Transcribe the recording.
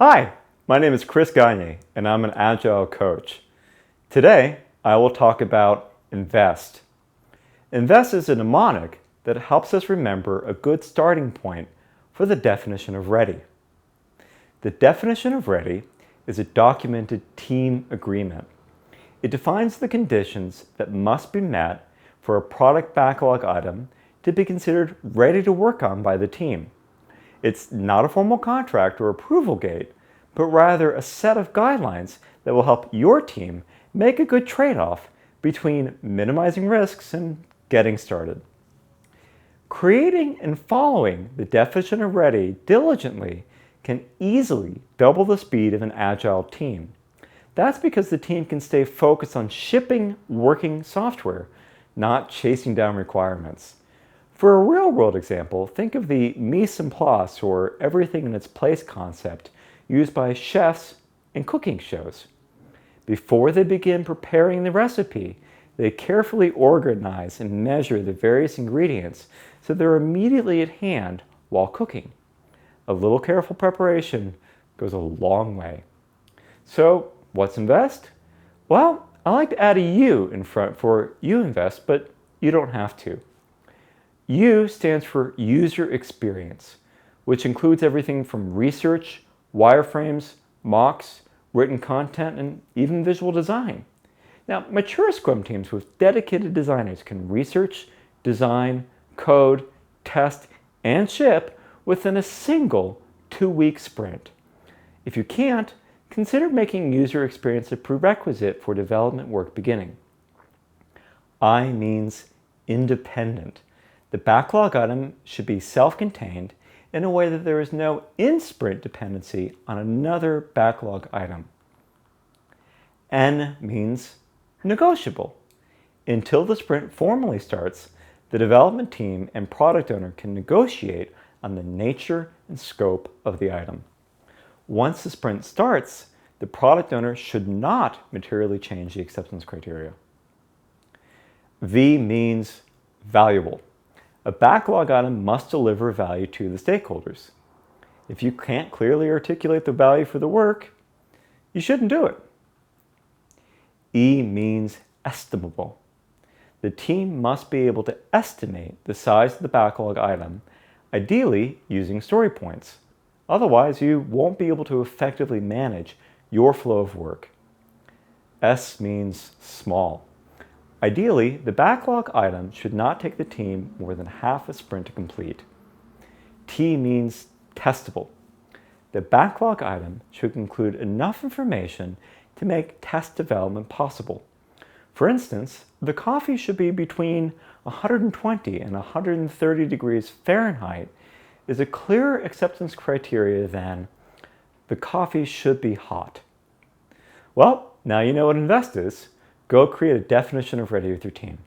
Hi, my name is Chris Gagne, and I'm an Agile coach. Today, I will talk about I.N.V.E.S.T. I.N.V.E.S.T is a mnemonic that helps us remember a good starting point for the definition of ready. The definition of ready is a documented team agreement. It defines the conditions that must be met for a product backlog item to be considered ready to work on by the team. It's not a formal contract or approval gate, but rather a set of guidelines that will help your team make a good trade-off between minimizing risks and getting started. Creating and following the definition of ready diligently can easily double the speed of an agile team. That's because the team can stay focused on shipping working software, not chasing down requirements. For a real-world example, think of the mise en place, or everything in its place concept, used by chefs in cooking shows. Before they begin preparing the recipe, they carefully organize and measure the various ingredients so they're immediately at hand while cooking. A little careful preparation goes a long way. So, what's I.N.V.E.S.T? Well, I like to add a U in front for U.N.V.E.S.T, but you don't have to. U stands for user experience, which includes everything from research, wireframes, mocks, written content, and even visual design. Now, mature Scrum teams with dedicated designers can research, design, code, test, and ship within a single 2-week sprint. If you can't, consider making user experience a prerequisite for development work beginning. I means independent. The backlog item should be self-contained in a way that there is no in-sprint dependency on another backlog item. N means negotiable. Until the sprint formally starts, the development team and product owner can negotiate on the nature and scope of the item. Once the sprint starts, the product owner should not materially change the acceptance criteria. V means valuable. A backlog item must deliver value to the stakeholders. If you can't clearly articulate the value for the work, you shouldn't do it. E means estimable. The team must be able to estimate the size of the backlog item, ideally using story points. Otherwise, you won't be able to effectively manage your flow of work. S means small. Ideally, the backlog item should not take the team more than half a sprint to complete. T means testable. The backlog item should include enough information to make test development possible. For instance, the coffee should be between 120 and 130 degrees Fahrenheit is a clearer acceptance criteria than the coffee should be hot. Well, now you know what I.N.V.E.S.T is. Go create a definition of ready with your team.